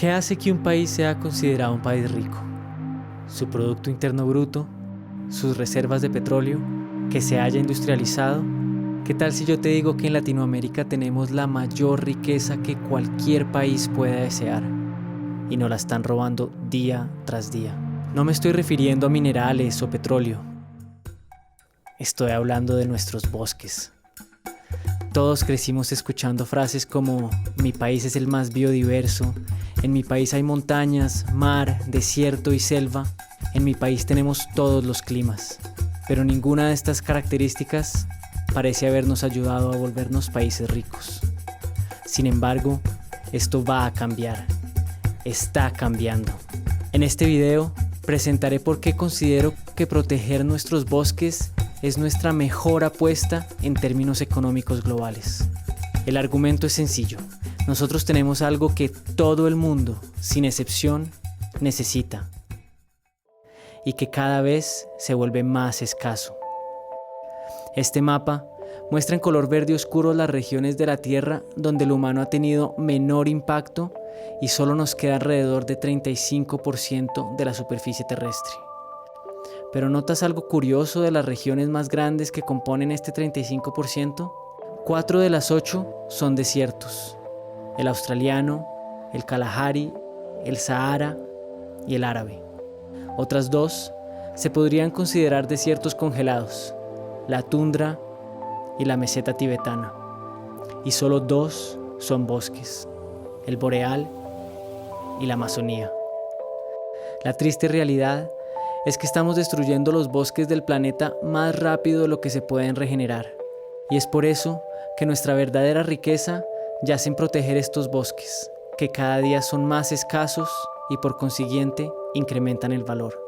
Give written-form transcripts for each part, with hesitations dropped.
¿Qué hace que un país sea considerado un país rico? ¿Su Producto Interno Bruto? ¿Sus reservas de petróleo? ¿Que se haya industrializado? ¿Qué tal si yo te digo que en Latinoamérica tenemos la mayor riqueza que cualquier país pueda desear? Y nos la están robando día tras día. No me estoy refiriendo a minerales o petróleo. Estoy hablando de nuestros bosques. Todos crecimos escuchando frases como mi país es el más biodiverso, en mi país hay montañas, mar, desierto y selva, en mi país tenemos todos los climas. Pero ninguna de estas características parece habernos ayudado a volvernos países ricos. Sin embargo, esto va a cambiar. Está cambiando. En este video presentaré por qué considero que proteger nuestros bosques es nuestra mejor apuesta en términos económicos globales. El argumento es sencillo. Nosotros tenemos algo que todo el mundo, sin excepción, necesita y que cada vez se vuelve más escaso. Este mapa muestra en color verde oscuro las regiones de la Tierra donde el humano ha tenido menor impacto y solo nos queda alrededor de 35% de la superficie terrestre. Pero ¿notas algo curioso de las regiones más grandes que componen este 35%? 4 de las 8 son desiertos: el australiano, el Kalahari, el Sahara y el árabe. Otras 2 se podrían considerar desiertos congelados: la tundra y la meseta tibetana. Y solo 2 son bosques: el boreal y la Amazonía. La triste realidad es que estamos destruyendo los bosques del planeta más rápido de lo que se pueden regenerar. Y es por eso que nuestra verdadera riqueza yace en proteger estos bosques, que cada día son más escasos y por consiguiente incrementan el valor.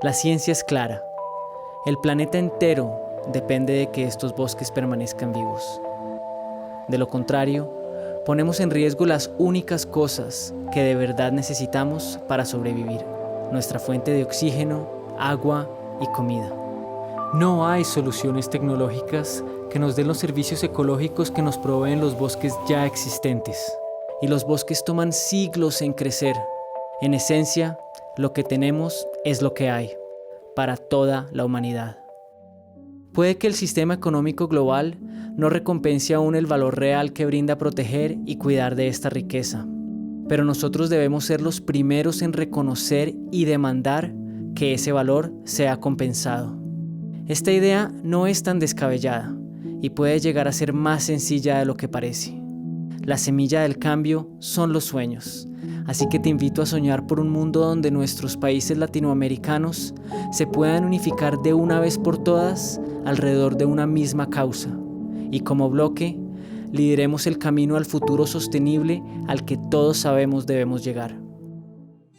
La ciencia es clara. El planeta entero depende de que estos bosques permanezcan vivos. De lo contrario, ponemos en riesgo las únicas cosas que de verdad necesitamos para sobrevivir: nuestra fuente de oxígeno, agua y comida. No hay soluciones tecnológicas que nos den los servicios ecológicos que nos proveen los bosques ya existentes. Y los bosques toman siglos en crecer. En esencia, lo que tenemos es lo que hay, para toda la humanidad. Puede que el sistema económico global no recompense aún el valor real que brinda proteger y cuidar de esta riqueza. Pero nosotros debemos ser los primeros en reconocer y demandar que ese valor sea compensado. Esta idea no es tan descabellada y puede llegar a ser más sencilla de lo que parece. La semilla del cambio son los sueños, así que te invito a soñar por un mundo donde nuestros países latinoamericanos se puedan unificar de una vez por todas alrededor de una misma causa y como bloque lideremos el camino al futuro sostenible al que todos sabemos debemos llegar.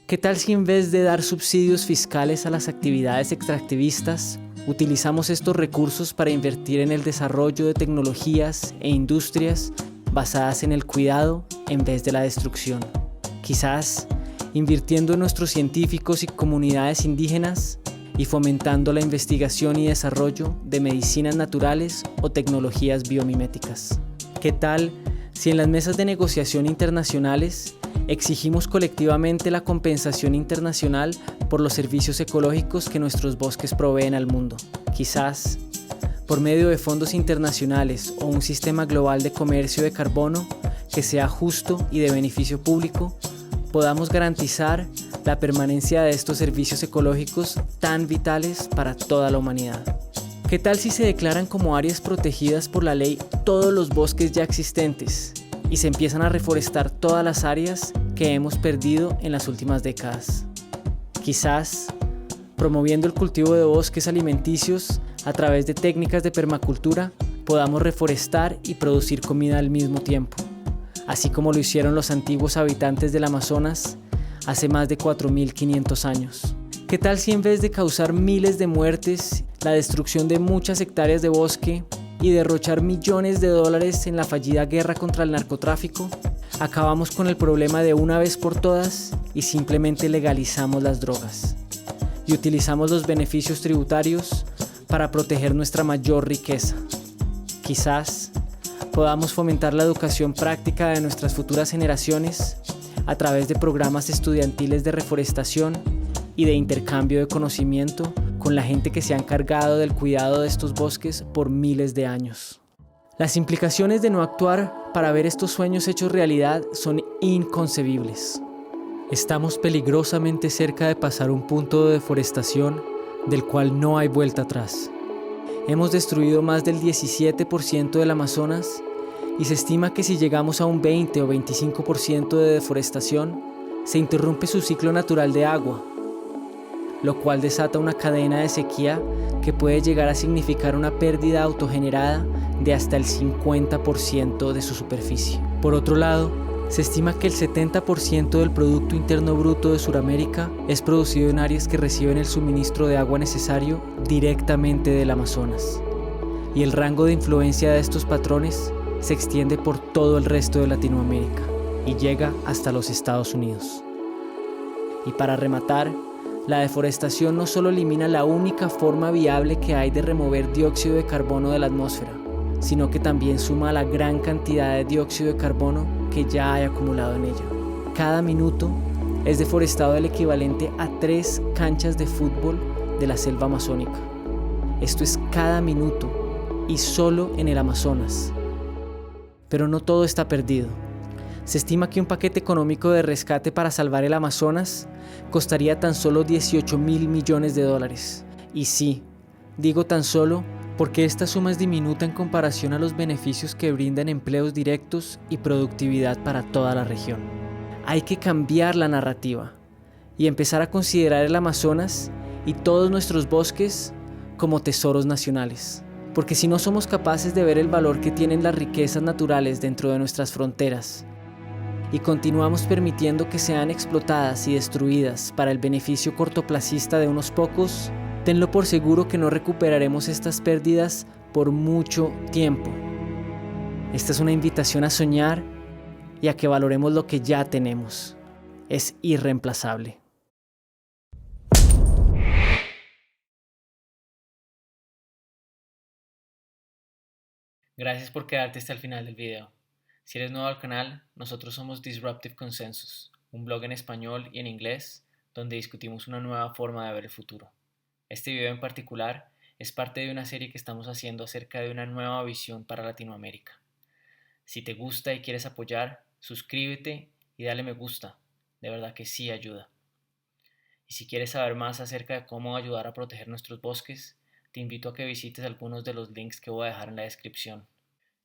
¿Qué tal si en vez de dar subsidios fiscales a las actividades extractivistas, utilizamos estos recursos para invertir en el desarrollo de tecnologías e industrias basadas en el cuidado en vez de la destrucción? Quizás invirtiendo en nuestros científicos y comunidades indígenas y fomentando la investigación y desarrollo de medicinas naturales o tecnologías biomiméticas. ¿Qué tal si en las mesas de negociación internacionales exigimos colectivamente la compensación internacional por los servicios ecológicos que nuestros bosques proveen al mundo? Quizás, por medio de fondos internacionales o un sistema global de comercio de carbono que sea justo y de beneficio público, podamos garantizar la permanencia de estos servicios ecológicos tan vitales para toda la humanidad. ¿Qué tal si se declaran como áreas protegidas por la ley todos los bosques ya existentes y se empiezan a reforestar todas las áreas que hemos perdido en las últimas décadas? Quizás, promoviendo el cultivo de bosques alimenticios a través de técnicas de permacultura, podamos reforestar y producir comida al mismo tiempo, así como lo hicieron los antiguos habitantes del Amazonas hace más de 4.500 años. ¿Qué tal si en vez de causar miles de muertes, la destrucción de muchas hectáreas de bosque y derrochar millones de dólares en la fallida guerra contra el narcotráfico, acabamos con el problema de una vez por todas y simplemente legalizamos las drogas y utilizamos los beneficios tributarios para proteger nuestra mayor riqueza? Quizás podamos fomentar la educación práctica de nuestras futuras generaciones a través de programas estudiantiles de reforestación y de intercambio de conocimiento con la gente que se ha encargado del cuidado de estos bosques por miles de años. Las implicaciones de no actuar para ver estos sueños hechos realidad son inconcebibles. Estamos peligrosamente cerca de pasar un punto de deforestación del cual no hay vuelta atrás. Hemos destruido más del 17% del Amazonas y se estima que si llegamos a un 20 o 25% de deforestación, se interrumpe su ciclo natural de agua, lo cual desata una cadena de sequía que puede llegar a significar una pérdida autogenerada de hasta el 50% de su superficie. Por otro lado, se estima que el 70% del Producto Interno Bruto de Sudamérica es producido en áreas que reciben el suministro de agua necesario directamente del Amazonas. Y el rango de influencia de estos patrones se extiende por todo el resto de Latinoamérica y llega hasta los Estados Unidos. Y para rematar, la deforestación no solo elimina la única forma viable que hay de remover dióxido de carbono de la atmósfera, sino que también suma la gran cantidad de dióxido de carbono que ya hay acumulado en ella. Cada minuto es deforestado el equivalente a 3 canchas de fútbol de la selva amazónica. Esto es cada minuto y solo en el Amazonas. Pero no todo está perdido. Se estima que un paquete económico de rescate para salvar el Amazonas costaría tan solo $18.000 millones. Y sí, digo tan solo porque esta suma es diminuta en comparación a los beneficios que brindan empleos directos y productividad para toda la región. Hay que cambiar la narrativa y empezar a considerar el Amazonas y todos nuestros bosques como tesoros nacionales. Porque si no somos capaces de ver el valor que tienen las riquezas naturales dentro de nuestras fronteras y continuamos permitiendo que sean explotadas y destruidas para el beneficio cortoplacista de unos pocos, tenlo por seguro que no recuperaremos estas pérdidas por mucho tiempo. Esta es una invitación a soñar y a que valoremos lo que ya tenemos. Es irreemplazable. Gracias por quedarte hasta el final del video. Si eres nuevo al canal, nosotros somos Disruptive Consensus, un blog en español y en inglés donde discutimos una nueva forma de ver el futuro. Este video en particular es parte de una serie que estamos haciendo acerca de una nueva visión para Latinoamérica. Si te gusta y quieres apoyar, suscríbete y dale me gusta, de verdad que sí ayuda. Y si quieres saber más acerca de cómo ayudar a proteger nuestros bosques, te invito a que visites algunos de los links que voy a dejar en la descripción.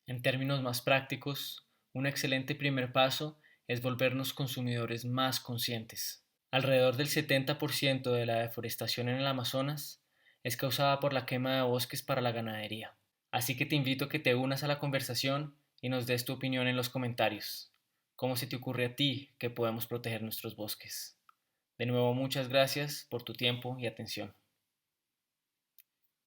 En términos más prácticos, un excelente primer paso es volvernos consumidores más conscientes. Alrededor del 70% de la deforestación en el Amazonas es causada por la quema de bosques para la ganadería. Así que te invito a que te unas a la conversación y nos des tu opinión en los comentarios. ¿Cómo se te ocurre a ti que podemos proteger nuestros bosques? De nuevo, muchas gracias por tu tiempo y atención.